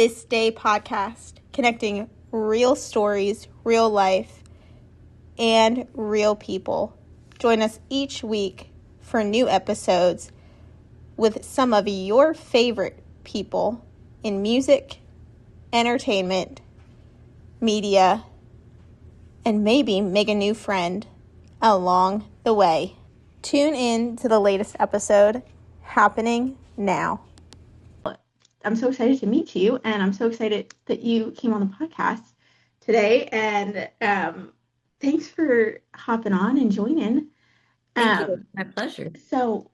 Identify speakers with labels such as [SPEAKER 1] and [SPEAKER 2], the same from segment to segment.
[SPEAKER 1] This Day podcast, connecting real stories, real life, and real people. Join us each week for new episodes with some of your favorite people in music, entertainment, media, and maybe make a new friend along the way. Tune in to the latest episode happening now. I'm so excited to meet you, and I'm so excited that you came on the podcast today. And thanks for hopping on and joining.
[SPEAKER 2] Thank you. My pleasure.
[SPEAKER 1] So,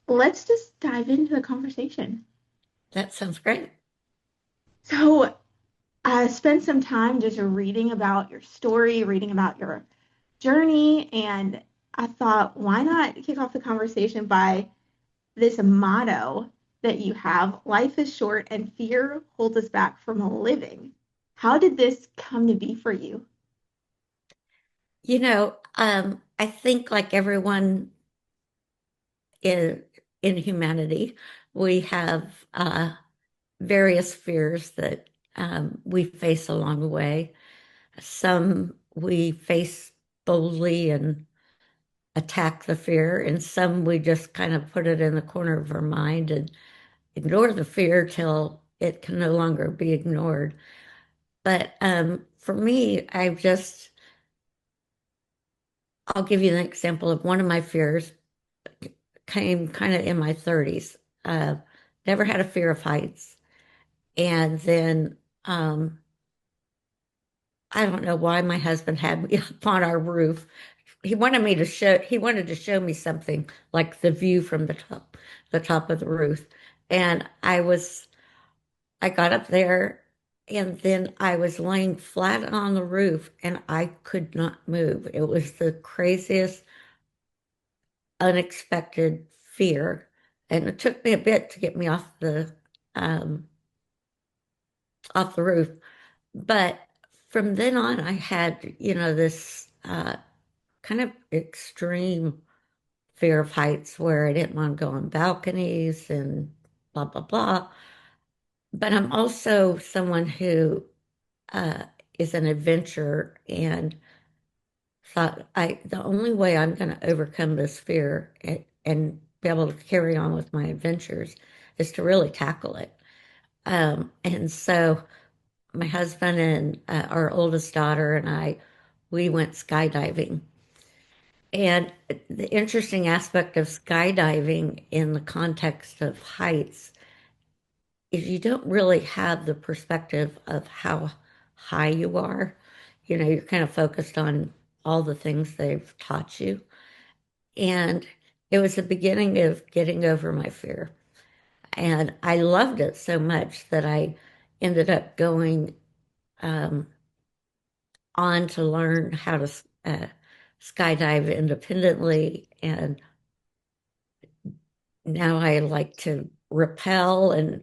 [SPEAKER 1] let's just dive into the conversation.
[SPEAKER 2] That sounds great.
[SPEAKER 1] So, I spent some time just reading about your story, reading about your journey, and I thought, why not kick off the conversation by this motto that you have: life is short and fear holds us back from living. How did this come to be for you?
[SPEAKER 2] I think like everyone in humanity, we have various fears that we face along the way. Some we face boldly and attack the fear, and some we just kind of put it in the corner of our mind and ignore the fear till it can no longer be ignored. But for me, I'll give you an example of one of my fears came kind of in my 30s. Uh, Never had a fear of heights. And then I don't know why my husband had me up on our roof. He wanted to show me something like the view from the top of the roof. And I got up there and then I was laying flat on the roof and I could not move. It was the craziest unexpected fear. And it took me a bit to get me um, off the roof. But from then on, I had, this kind of extreme fear of heights where I didn't want to go on balconies and blah, blah, blah. But I'm also someone who uh, is an adventurer and thought the only way I'm going to overcome this fear and be able to carry on with my adventures is to really tackle it. And so my husband and our oldest daughter and we went skydiving. And the interesting aspect of skydiving in the context of heights is you don't really have the perspective of how high you are. You're kind of focused on all the things they've taught you. And it was the beginning of getting over my fear. And I loved it so much that I ended up going um, on to learn how to skydive independently. And now I like to rappel and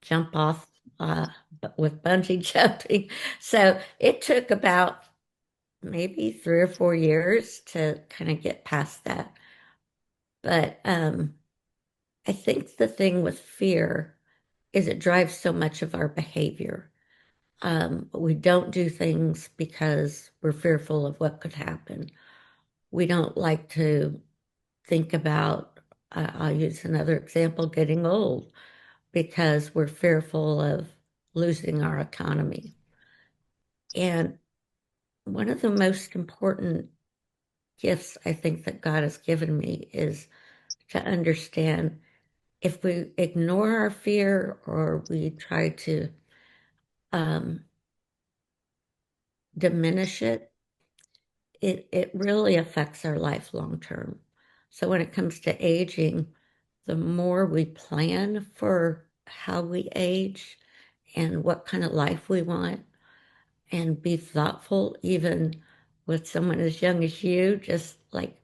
[SPEAKER 2] jump off with bungee jumping. So it took about maybe 3 or 4 years to kind of get past that. But I think the thing with fear is it drives so much of our behavior. We don't do things because we're fearful of what could happen. We don't like to think about, I'll use another example, getting old because we're fearful of losing our autonomy. And one of the most important gifts I think that God has given me is to understand if we ignore our fear or we try to um, diminish it, it really affects our life long term. So when it comes to aging, the more we plan for how we age and what kind of life we want and be thoughtful, even with someone as young as you, just like,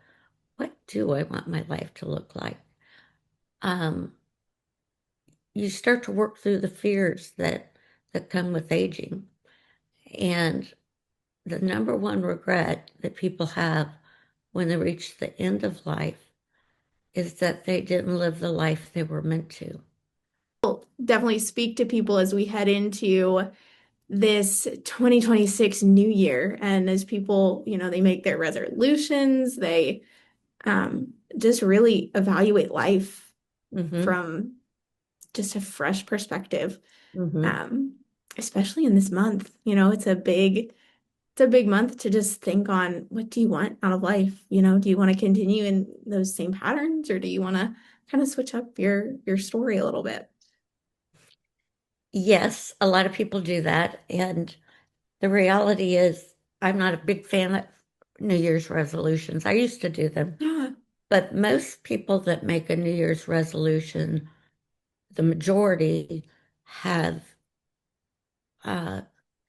[SPEAKER 2] what do I want my life to look like? Um, you start to work through the fears that come with aging. And the number one regret that people have when they reach the end of life is that they didn't live the life they were meant to.
[SPEAKER 1] Definitely speak to people as we head into this 2026 new year. And as people, they make their resolutions, they just really evaluate life
[SPEAKER 2] Mm-hmm.
[SPEAKER 1] from just a fresh perspective.
[SPEAKER 2] Mm-hmm.
[SPEAKER 1] Um, Especially in this month, it's a big month to just think on what do you want out of life? Do you want to continue in those same patterns or do you want to kind of switch up your story a little bit?
[SPEAKER 2] Yes, a lot of people do that. And the reality is, I'm not a big fan of New Year's resolutions. I used to do them,
[SPEAKER 1] Yeah.
[SPEAKER 2] but most people that make a New Year's resolution, the majority have uh,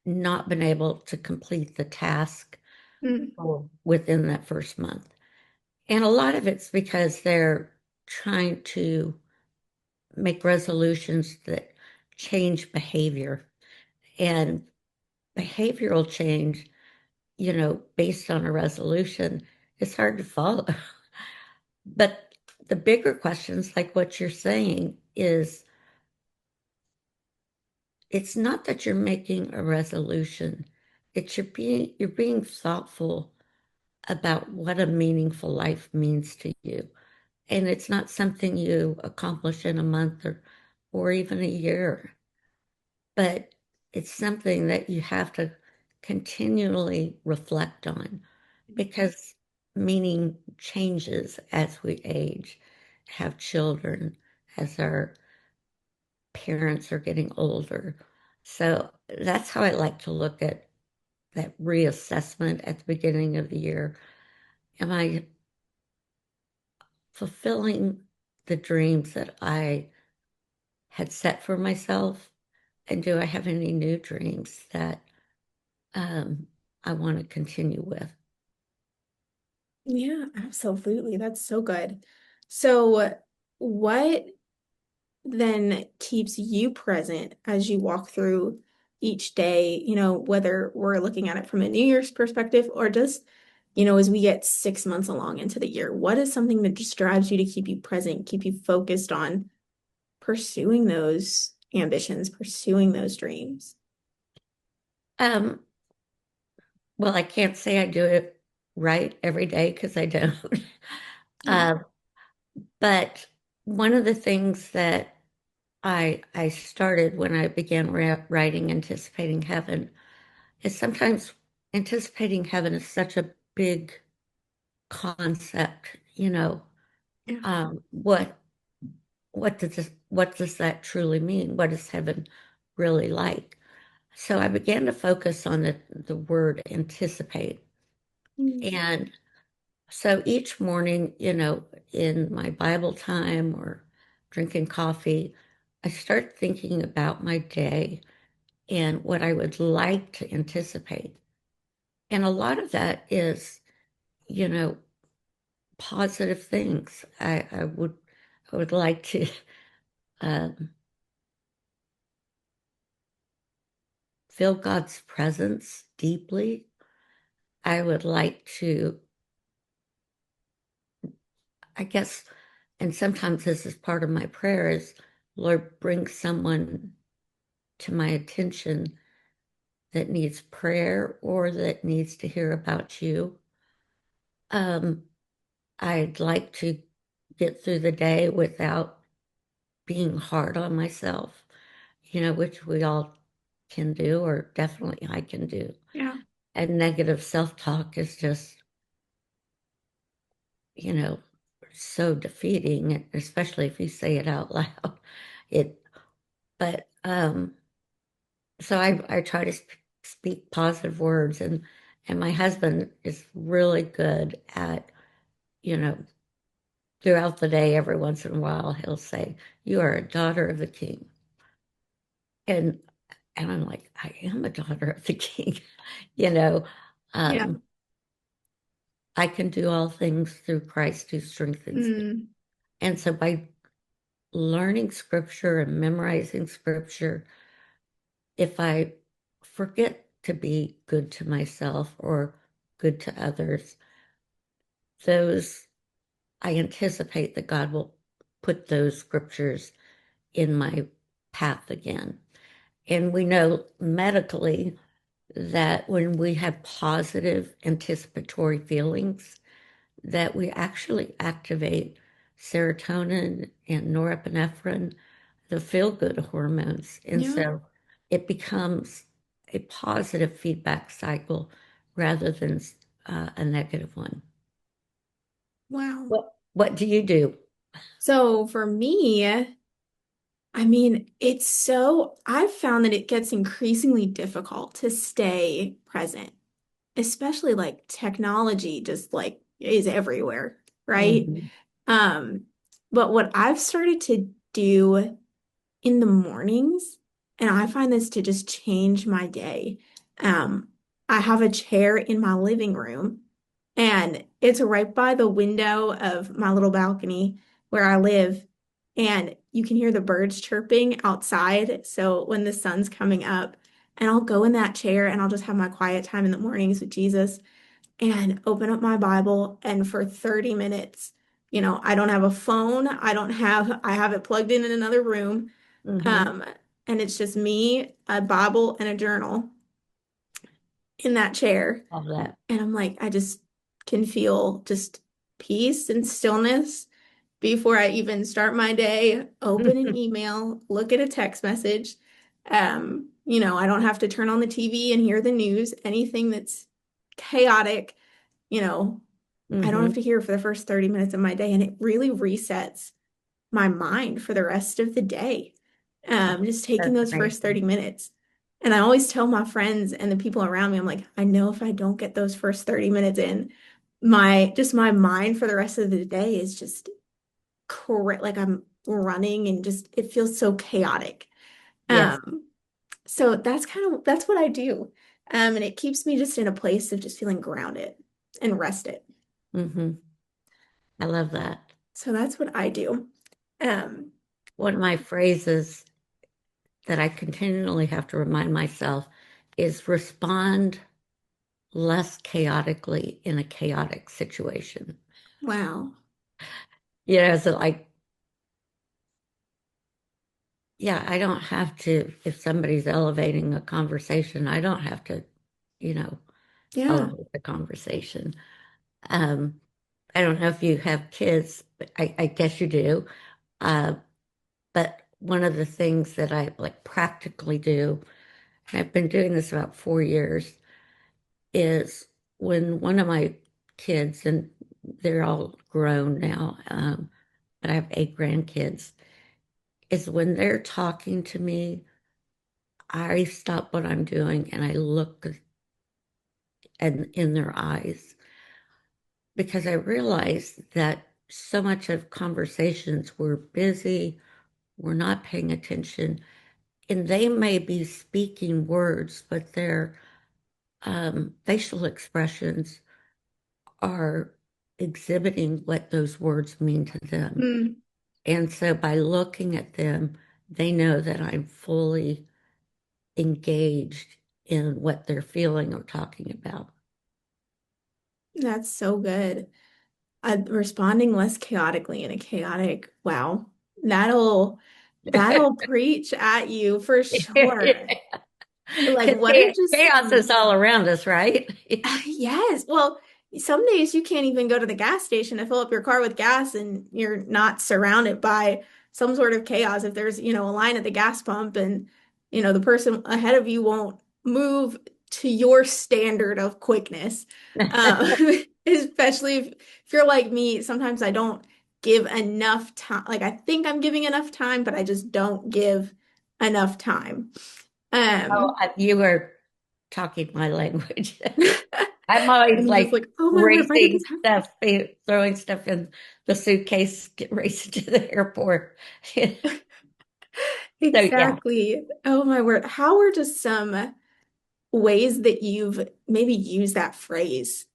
[SPEAKER 2] not been able to complete the task
[SPEAKER 1] Mm,
[SPEAKER 2] within that first month. And a lot of it's because they're trying to make resolutions that change behavior. And behavioral change, based on a resolution, is hard to follow. But the bigger questions, like what you're saying, is it's not that you're making a resolution, it's you're being thoughtful about what a meaningful life means to you. And it's not something you accomplish in a month or even a year, but it's something that you have to continually reflect on because meaning changes as we age, have children, as our parents are getting older. So that's how I like to look at that reassessment at the beginning of the year. Am I fulfilling the dreams that I had set for myself? And do I have any new dreams that um, I want to continue with?
[SPEAKER 1] yeah, absolutely. That's so good. So, what then keeps you present as you walk through each day, whether we're looking at it from a New Year's perspective or just, as we get 6 months along into the year, what is something that just drives you to keep you present, keep you focused on pursuing those ambitions, pursuing those dreams?
[SPEAKER 2] Um, well, I can't say I do it right every day because I don't.
[SPEAKER 1] Yeah.
[SPEAKER 2] uh, but one of the things that I started when I began writing Anticipating Heaven is sometimes anticipating heaven is such a big concept,
[SPEAKER 1] Yeah.
[SPEAKER 2] what what does that truly mean? What is heaven really like? So I began to focus on the word anticipate.
[SPEAKER 1] Mm.
[SPEAKER 2] And so each morning, in my Bible time or drinking coffee, I start thinking about my day and what I would like to anticipate. And a lot of that is, you know, positive things. I would like to um, feel God's presence deeply. I would like to, I guess, and sometimes this is part of my prayer is, Lord, bring someone to my attention that needs prayer or that needs to hear about you. Um, I'd like to get through the day without being hard on myself, which we all can do, or definitely I can do.
[SPEAKER 1] Yeah.
[SPEAKER 2] And negative self-talk is just, you know, so defeating, especially if you say it out loud. It, but so I try to speak positive words, and my husband is really good at, you know, throughout the day, every once in a while, he'll say, "You are a daughter of the King," and and I'm like, I am a daughter of the King, you know.
[SPEAKER 1] Yeah.
[SPEAKER 2] Um, I can do all things through Christ who strengthens me.
[SPEAKER 1] Mm.
[SPEAKER 2] And so by learning scripture and memorizing scripture, if I forget to be good to myself or good to others, those I anticipate that God will put those scriptures in my path again. And we know medically that when we have positive anticipatory feelings, that we actually activate serotonin and norepinephrine, the feel-good hormones. And
[SPEAKER 3] Yeah.
[SPEAKER 2] so it becomes a positive feedback cycle rather than a negative one.
[SPEAKER 3] Wow.
[SPEAKER 2] What do you do?
[SPEAKER 3] So for me, I've found that it gets increasingly difficult to stay present, especially like technology just like is everywhere, right?
[SPEAKER 2] Mhm,
[SPEAKER 3] Um, but what I've started to do in the mornings, and I find this to just change my day. Um, I have a chair in my living room, and it's right by the window of my little balcony where I live, and you can hear the birds chirping outside. So when the sun's coming up, and I'll go in that chair and I'll just have my quiet time in the mornings with Jesus and open up my Bible, and for 30 minutes, I don't have a phone. I have it plugged in another room.
[SPEAKER 2] mhm.
[SPEAKER 3] Um, and it's just me, a Bible, and a journal in that chair.
[SPEAKER 2] All that.
[SPEAKER 3] And I'm like, I just can feel just peace and stillness before I even start my day, open an email, look at a text message. I don't have to turn on the TV and hear the news, anything that's chaotic, you know, I don't have
[SPEAKER 2] Hmm.
[SPEAKER 3] to hear for the first 30 minutes of my day. And it really resets my mind for the rest of the day. Just taking
[SPEAKER 2] That's
[SPEAKER 3] those first 30
[SPEAKER 2] amazing.
[SPEAKER 3] minutes. And I always tell my friends and the people around me, I'm like, I know if I don't get those first 30 minutes in, my mind for the rest of the day is just correct. Like I'm running and just it feels so chaotic.
[SPEAKER 2] Yes.
[SPEAKER 3] Um, so that's what I do. And it keeps me just in a place of just feeling grounded and rested.
[SPEAKER 2] Hmm. I love that.
[SPEAKER 3] So that's what I do. Um,
[SPEAKER 2] One of my phrases that I continually have to remind myself is respond less chaotically in a chaotic situation.
[SPEAKER 3] wow.
[SPEAKER 2] So like, yeah, I don't have to, if somebody's elevating a conversation, I don't have to, you know,
[SPEAKER 3] Yeah.
[SPEAKER 2] elevate the conversation. Um, I don't know if you have kids, but I guess you do. Uh, but one of the things that I like practically do, and I've been doing this about 4 years, is when one of my kids, and they're all grown now, but I have 8 grandkids, is when they're talking to me, I stop what I'm doing and I look and in their eyes because I realize that so much of conversations we're busy, we're not paying attention, and they may be speaking words, but their facial expressions are exhibiting what those words mean to them.
[SPEAKER 3] Mm,
[SPEAKER 2] And so by looking at them, they know that I'm fully engaged in what they're feeling or talking about.
[SPEAKER 3] that's so good. Responding less chaotically in a chaotic, wow. That'll preach at you for sure. Like
[SPEAKER 2] Because
[SPEAKER 3] what are just
[SPEAKER 2] chaos is all around us, right?
[SPEAKER 3] yes. Well, some days you can't even go to the gas station to fill up your car with gas and you're not surrounded by some sort of chaos. If there's, a line at the gas pump and, the person ahead of you won't move to your standard of quickness. Um, especially if you're like me, sometimes I don't give enough time. Like I think I'm giving enough time, but I just don't give enough time.
[SPEAKER 2] Oh,
[SPEAKER 3] Um,
[SPEAKER 2] you were talking my language. I'm always
[SPEAKER 3] and you're just
[SPEAKER 2] like
[SPEAKER 3] like, oh my word, why did
[SPEAKER 2] racing
[SPEAKER 3] this happen?
[SPEAKER 2] stuff, throwing stuff in the suitcase, racing to the airport. So yeah.
[SPEAKER 3] Exactly. Oh my word. How are just some ways that you've maybe used that phrase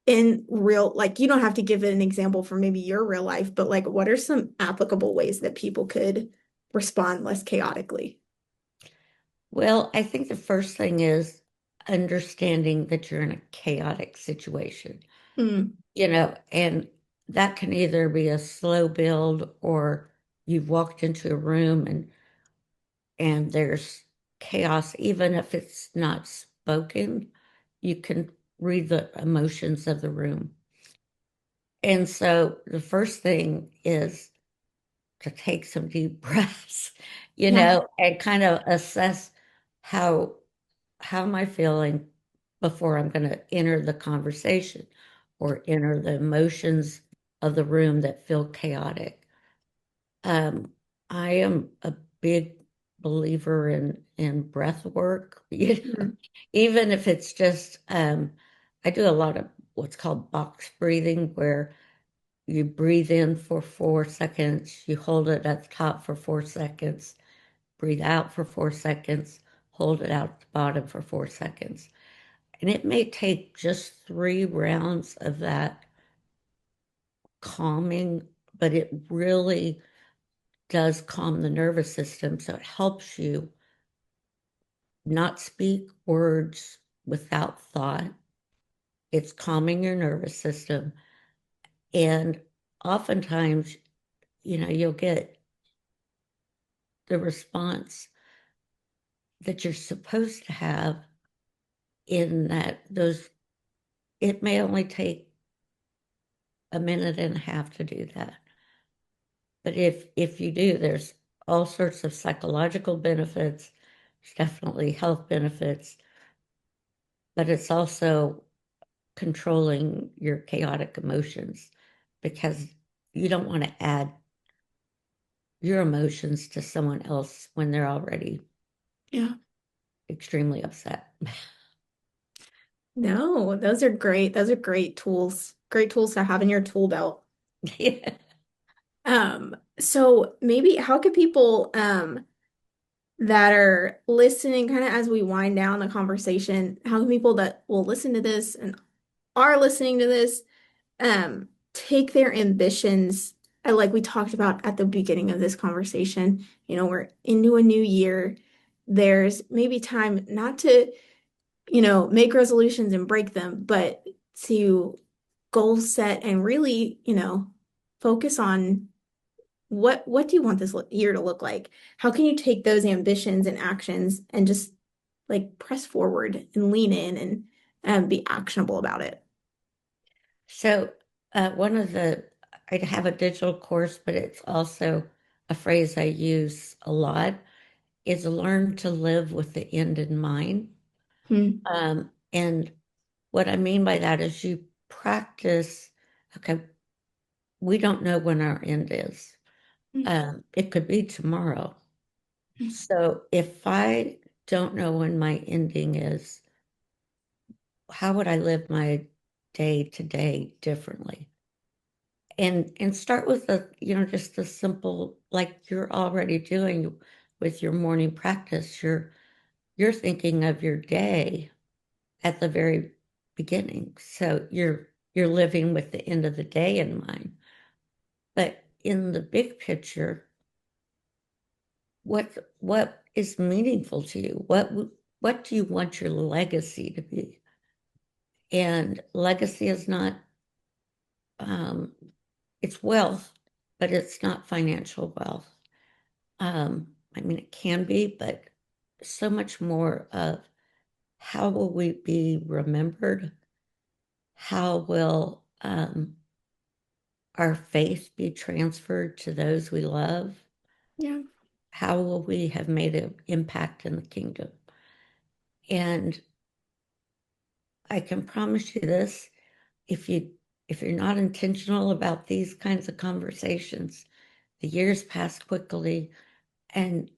[SPEAKER 3] in real, like you don't have to give it an example from maybe your real life, but like what are some applicable ways that people could respond less chaotically?
[SPEAKER 2] Well, I think the first thing is understanding that you're in a chaotic situation,
[SPEAKER 3] Mm,
[SPEAKER 2] and that can either be a slow build or you've walked into a room and and there's chaos, even if it's not spoken, you can read the emotions of the room. And so the first thing is to take some deep breaths,
[SPEAKER 3] Yeah.
[SPEAKER 2] and kind of assess how how am I feeling before I'm going to enter the conversation or enter the emotions of the room that feel chaotic. Um, I am a big believer in breath work,
[SPEAKER 3] Mhm.
[SPEAKER 2] even if it's just I do a lot of what's called box breathing, where you breathe in for 4 seconds, you hold it at the top for 4 seconds, breathe out for 4 seconds, hold it out at the bottom for 4 seconds. And it may take just 3 rounds of that calming, but it really does calm the nervous system. So it helps you not speak words without thought. It's calming your nervous system. And oftentimes, you'll get the response that you're supposed to have in that those, it may only take a minute and a half to do that. But if you do, there's all sorts of psychological benefits, there's definitely health benefits, but it's also controlling your chaotic emotions because you don't want to add your emotions to someone else when they're already
[SPEAKER 3] Yeah.
[SPEAKER 2] extremely upset.
[SPEAKER 3] No, those are great. Those are great tools. Great tools to have in your tool belt.
[SPEAKER 2] Yeah.
[SPEAKER 3] So maybe how could people that are listening kind of as we wind down the conversation, how can people that will listen to this and are listening to this take their ambitions, like we talked about at the beginning of this conversation, we're into a new year. There's maybe time not to, make resolutions and break them, but to goal set and really, focus on what do you want this year to look like? How can you take those ambitions and actions and just like press forward and lean in and be actionable about it?
[SPEAKER 2] So, one of the, I have a digital course, but it's also a phrase I use a lot, is learn to live with the end in mind.
[SPEAKER 3] Hmm.
[SPEAKER 2] And what I mean by that is you practice, okay, we don't know when our end is. It could be tomorrow. So if I don't know when my ending is, how would I live my day to day differently? And start with just a simple, like you're already doing with your morning practice. You're thinking of your day at the very beginning. So you're living with the end of the day in mind. But in the big picture, what is meaningful to you? What do you want your legacy to be? And legacy is not um, it's wealth, but it's not financial wealth. I mean, it can be, but so much more of how will we be remembered? How will our faith be transferred to those we love?
[SPEAKER 3] Yeah.
[SPEAKER 2] How will we have made an impact in the kingdom? And I can promise you this, if you're not intentional about these kinds of conversations, the years pass quickly, and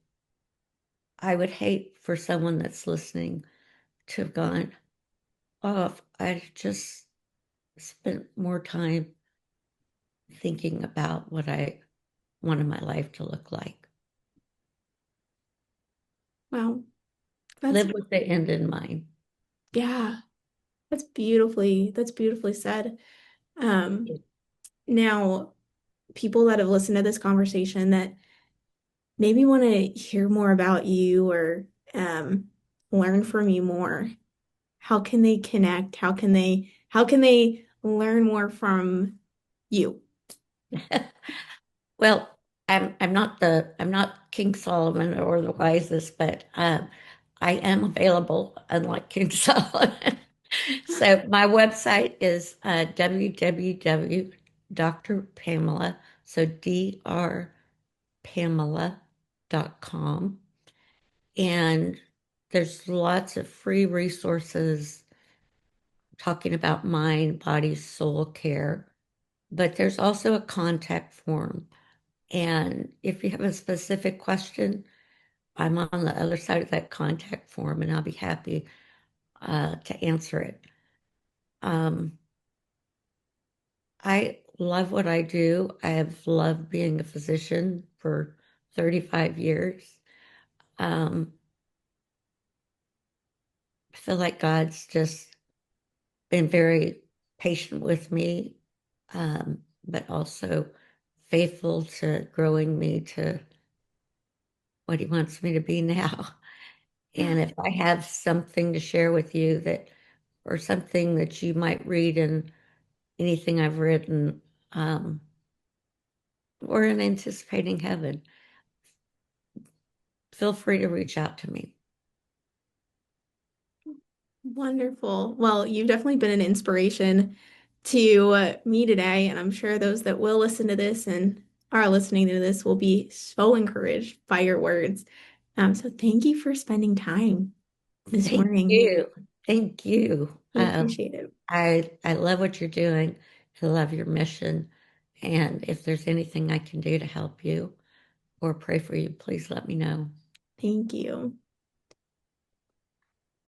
[SPEAKER 2] I would hate for someone that's listening to have gone, oh, if I just spent more time thinking about what I wanted my life to look like.
[SPEAKER 3] Wow. That's
[SPEAKER 2] Live with the end in mind.
[SPEAKER 3] Yeah, that's beautifully said. Um, Now people that have listened to this conversation that maybe want to hear more about you or um learn from you more, how can they connect? How can they learn more from you?
[SPEAKER 2] Well, I'm not King Solomon or the wisest, but I am available, unlike King Solomon. So my website is www.drpamela, so drpamela.com. And there's lots of free resources talking about mind, body, soul care. But there's also a contact form. And if you have a specific question, I'm on the other side of that contact form and I'll be happy to answer it. Um, I love what I do. I have loved being a physician for 35 years. Um, I feel like God's just been very patient with me, but also faithful to growing me to what He wants me to be now. And if I have something to share with you that, or something that you might read in anything I've written, um, or in Anticipating Heaven, feel free to reach out to me.
[SPEAKER 3] Wonderful. Well, you've definitely been an inspiration to me today, and I'm sure those that will listen to this and are listening to this will be so encouraged by your words. So thank you for spending time this
[SPEAKER 2] Thank
[SPEAKER 3] morning.
[SPEAKER 2] you. Thank you.
[SPEAKER 3] We appreciate it.
[SPEAKER 2] I love what you're doing. I love your mission. And if there's anything I can do to help you or pray for you, please let me know.
[SPEAKER 3] Thank you.